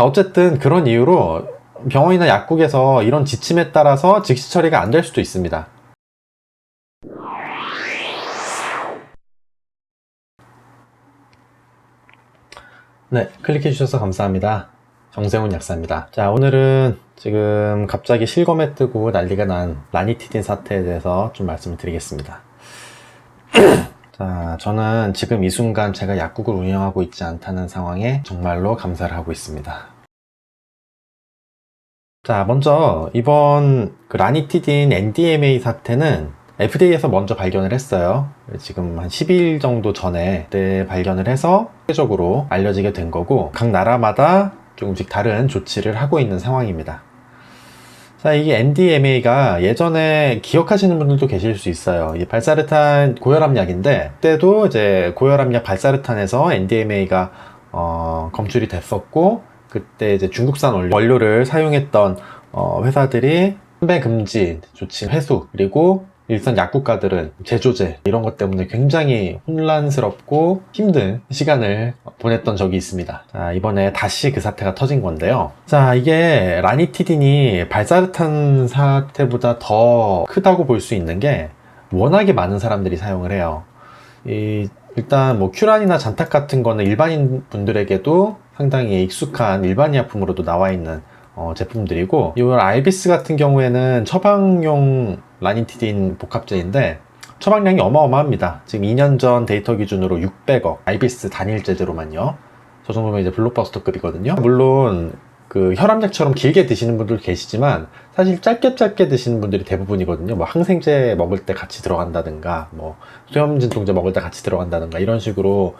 어쨌든 그런 이유로 병원이나 약국에서 이런 지침에 따라서 즉시 처리가 안 될 수도 있습니다. 네, 클릭해 주셔서 감사합니다. 정세훈 약사입니다. 자, 오늘은 지금 갑자기 실검에 뜨고 난리가 난 라니티딘 사태에 대해서 좀 말씀을 드리겠습니다. 자, 저는 지금 이 순간 제가 약국을 운영하고 있지 않다는 상황에 정말로 감사를 하고 있습니다. 자, 먼저 이번 라니티딘 NDMA 사태는 FDA에서 먼저 발견을 했어요. 지금 한 10일 정도 전에 그때 발견을 해서 세계적으로 알려지게 된 거고, 각 나라마다 조금씩 다른 조치를 하고 있는 상황입니다. 자, 이게 NDMA가 예전에 기억하시는 분들도 계실 수 있어요. 이 발사르탄 고혈압 약인데, 그때도 이제 고혈압 약 발사르탄에서 NDMA가 검출이 됐었고, 그때 이제 중국산 원료를 사용했던 회사들이 판매 금지 조치 회수, 그리고 일선 약국가들은 제조제 이런 것 때문에 굉장히 혼란스럽고 힘든 시간을 보냈던 적이 있습니다. 자, 이번에 다시 그 사태가 터진 건데요. 자, 이게 라니티딘이 발사르탄 사태보다 더 크다고 볼 수 있는 게 워낙에 많은 사람들이 사용을 해요. 일단 뭐 큐란이나 잔탁 같은 거는 일반인 분들에게도 상당히 익숙한 일반의약품으로도 나와 있는 제품들이고, 이 알비스 같은 경우에는 처방용 라니티딘 복합제인데 처방량이 어마어마합니다. 지금 2년 전 데이터 기준으로 600억, 알비스 단일 제제로만요. 저 정도면 이제 블록버스터급이거든요. 물론 그 혈압약처럼 길게 드시는 분들 계시지만 사실 짧게 드시는 분들이 대부분이거든요. 뭐 항생제 먹을 때 같이 들어간다든가, 뭐 수염진통제 먹을 때 같이 들어간다든가, 이런 식으로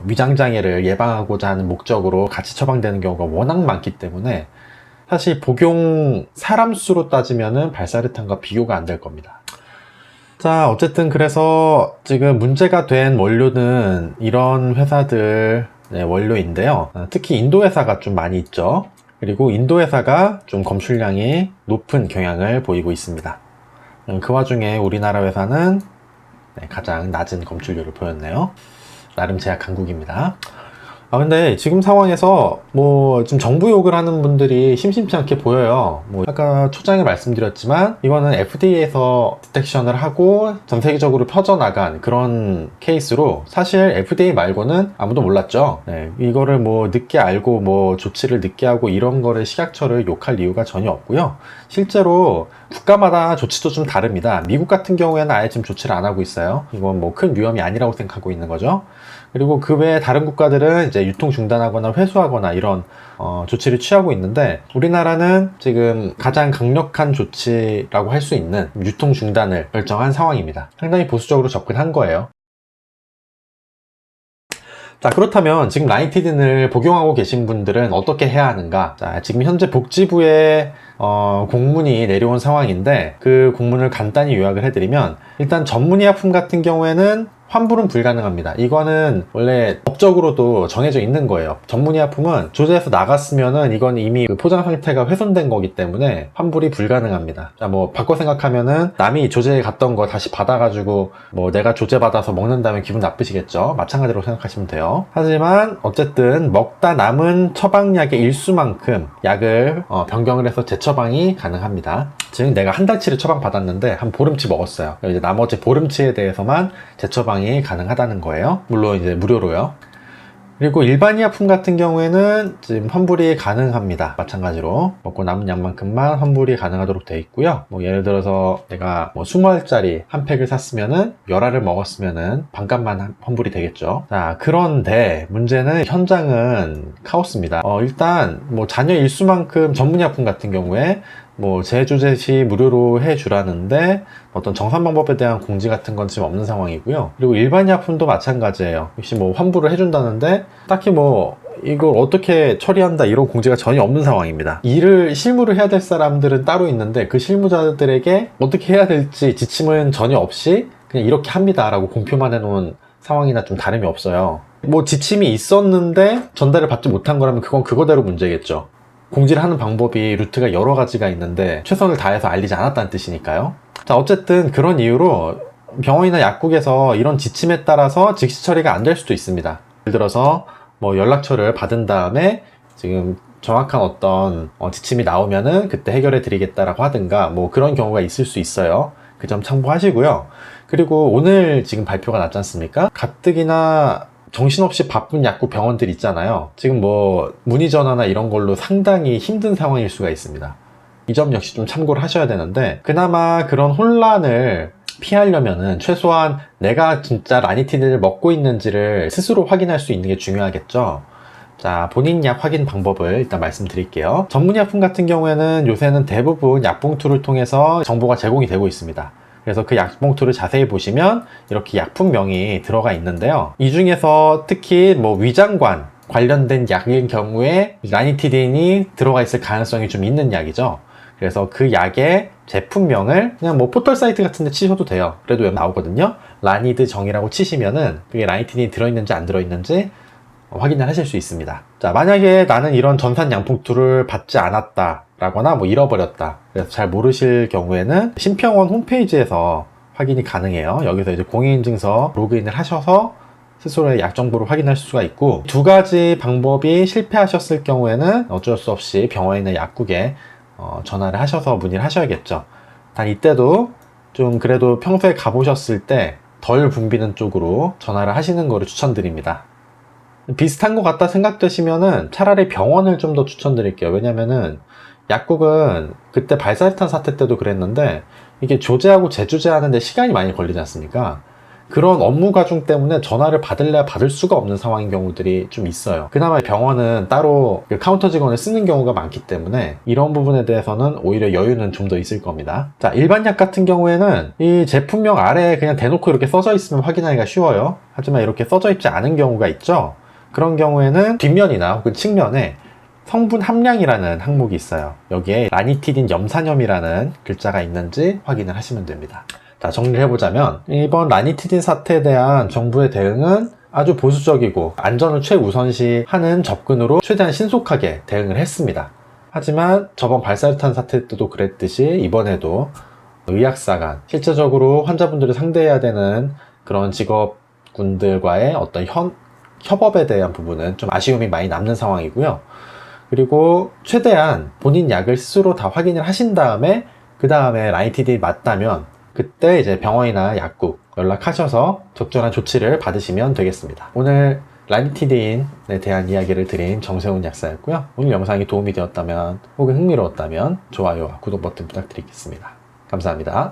위장장애를 예방하고자 하는 목적으로 같이 처방되는 경우가 워낙 많기 때문에 사실 복용 사람 수로 따지면은 발사르탄과 비교가 안 될 겁니다. 자, 어쨌든 그래서 지금 문제가 된 원료는 이런 회사들 원료인데요. 특히 인도 회사가 좀 많이 있죠. 그리고 인도 회사가 좀 검출량이 높은 경향을 보이고 있습니다. 그 와중에 우리나라 회사는 가장 낮은 검출률을 보였네요. 나름 제약 강국입니다. 근데 지금 상황에서 좀 정부 욕을 하는 분들이 심심치 않게 보여요. 아까 초장에 말씀드렸지만 이거는 FDA에서 디텍션을 하고 전 세계적으로 퍼져나간 그런 케이스로 사실 FDA 말고는 아무도 몰랐죠. 이거를 늦게 알고 조치를 늦게 하고 이런 거를 식약처를 욕할 이유가 전혀 없고요. 실제로 국가마다 조치도 좀 다릅니다. 미국 같은 경우에는 아예 지금 조치를 안 하고 있어요. 이건 큰 위험이 아니라고 생각하고 있는 거죠. 그리고 그 외에 다른 국가들은 이제 유통 중단하거나 회수하거나 이런 조치를 취하고 있는데, 우리나라는 지금 가장 강력한 조치라고 할 수 있는 유통 중단을 결정한 상황입니다. 상당히 보수적으로 접근한 거예요. 자, 그렇다면 지금 라니티딘을 복용하고 계신 분들은 어떻게 해야 하는가? 자, 지금 현재 복지부에 공문이 내려온 상황인데, 그 공문을 간단히 요약을 해드리면, 일단 전문의약품 같은 경우에는 환불은 불가능합니다. 이거는 원래 법적으로도 정해져 있는 거예요. 전문의약품은 조제에서 나갔으면은 이건 이미 그 포장 상태가 훼손된 거기 때문에 환불이 불가능합니다. 자, 바꿔 생각하면은 남이 조제에 갔던 거 다시 받아가지고 내가 조제 받아서 먹는다면 기분 나쁘시겠죠. 마찬가지로 생각하시면 돼요. 하지만 어쨌든 먹다 남은 처방약의 일수만큼 약을 변경을 해서 재처방이 가능합니다. 즉 내가 한 달치를 처방 받았는데 한 보름치 먹었어요. 이제 나머지 보름치에 대해서만 재처방이 가능하다는 거예요. 물론 이제 무료로요. 그리고 일반의약품 같은 경우에는 지금 환불이 가능합니다. 마찬가지로 먹고 남은 약만큼만 환불이 가능하도록 되어 있고요. 예를 들어서 내가 20알짜리 한 팩을 샀으면은 10알을 먹었으면은 반값만 환불이 되겠죠. 자, 그런데 문제는 현장은 카오스입니다. 일단 잔여 일수만큼 전문의약품 같은 경우에 재조제 시 무료로 해주라는데 어떤 정산 방법에 대한 공지 같은 건 지금 없는 상황이고요. 그리고 일반의약품도 마찬가지예요. 역시 환불을 해준다는데 딱히 이걸 어떻게 처리한다 이런 공지가 전혀 없는 상황입니다. 실무를 해야 될 사람들은 따로 있는데 그 실무자들에게 어떻게 해야 될지 지침은 전혀 없이 그냥 이렇게 합니다 라고 공표만 해놓은 상황이나 좀 다름이 없어요. 지침이 있었는데 전달을 받지 못한 거라면 그건 그거대로 문제겠죠. 공지를 하는 방법이 루트가 여러 가지가 있는데 최선을 다해서 알리지 않았다는 뜻이니까요. 자, 어쨌든 그런 이유로 병원이나 약국에서 이런 지침에 따라서 즉시 처리가 안 될 수도 있습니다. 예를 들어서 뭐 연락처를 받은 다음에 지금 정확한 어떤 지침이 나오면은 그때 해결해 드리겠다라고 하든가 뭐 그런 경우가 있을 수 있어요. 그 점 참고하시고요. 그리고 오늘 지금 발표가 났지 않습니까? 가뜩이나 정신없이 바쁜 약국 병원들 있잖아요. 지금 뭐 문의 전화나 이런 걸로 상당히 힘든 상황일 수가 있습니다. 이 점 역시 좀 참고를 하셔야 되는데, 그나마 그런 혼란을 피하려면은 최소한 내가 진짜 라니티드를 먹고 있는지를 스스로 확인할 수 있는 게 중요하겠죠. 자, 본인 약 확인 방법을 일단 말씀드릴게요. 전문의약품 같은 경우에는 요새는 대부분 약봉투를 통해서 정보가 제공이 되고 있습니다. 그래서 그 약봉투를 자세히 보시면 이렇게 약품명이 들어가 있는데요. 이 중에서 특히 뭐 위장관 관련된 약인 경우에 라니티딘이 들어가 있을 가능성이 좀 있는 약이죠. 그래서 그 약의 제품명을 그냥 뭐 포털 사이트 같은 데 치셔도 돼요. 그래도 나오거든요. 라니드 정이라고 치시면은 그게 라니티딘이 들어있는지 안 들어있는지 확인을 하실 수 있습니다. 자, 만약에 나는 이런 전산 양봉투를 받지 않았다 라거나 뭐 잃어버렸다, 그래서 잘 모르실 경우에는 심평원 홈페이지에서 확인이 가능해요. 여기서 이제 공인인증서 로그인을 하셔서 스스로의 약 정보를 확인할 수가 있고, 두 가지 방법이 실패하셨을 경우에는 어쩔 수 없이 병원이나 약국에 전화를 하셔서 문의를 하셔야겠죠. 단 이때도 좀 그래도 평소에 가보셨을 때 덜 붐비는 쪽으로 전화를 하시는 거를 추천드립니다. 비슷한 것 같다 생각되시면은 차라리 병원을 좀 더 추천드릴게요. 왜냐면은 약국은 그때 발사르탄 사태 때도 그랬는데 이게 조제하고 재조제하는데 시간이 많이 걸리지 않습니까? 그런 업무 과중 때문에 전화를 받을래야 받을 수가 없는 상황인 경우들이 좀 있어요. 그나마 병원은 따로 카운터 직원을 쓰는 경우가 많기 때문에 이런 부분에 대해서는 오히려 여유는 좀 더 있을 겁니다. 자, 일반 약 같은 경우에는 이 제품명 아래에 그냥 대놓고 이렇게 써져 있으면 확인하기가 쉬워요. 하지만 이렇게 써져 있지 않은 경우가 있죠. 그런 경우에는 뒷면이나 혹은 측면에 성분 함량이라는 항목이 있어요. 여기에 라니티딘 염산염이라는 글자가 있는지 확인을 하시면 됩니다. 자, 정리를 해보자면 이번 라니티딘 사태에 대한 정부의 대응은 아주 보수적이고 안전을 최우선시하는 접근으로 최대한 신속하게 대응을 했습니다. 하지만 저번 발사르탄 사태 때도 그랬듯이 이번에도 의학사 간 실제적으로 환자분들을 상대해야 되는 그런 직업군들과의 어떤 협업에 대한 부분은 좀 아쉬움이 많이 남는 상황이고요. 그리고 최대한 본인 약을 스스로 다 확인을 하신 다음에 그 다음에 라니티딘이 맞다면 그때 이제 병원이나 약국 연락하셔서 적절한 조치를 받으시면 되겠습니다. 오늘 라니티딘에 대한 이야기를 드린 정세훈 약사였고요. 오늘 영상이 도움이 되었다면 혹은 흥미로웠다면 좋아요와 구독 버튼 부탁드리겠습니다. 감사합니다.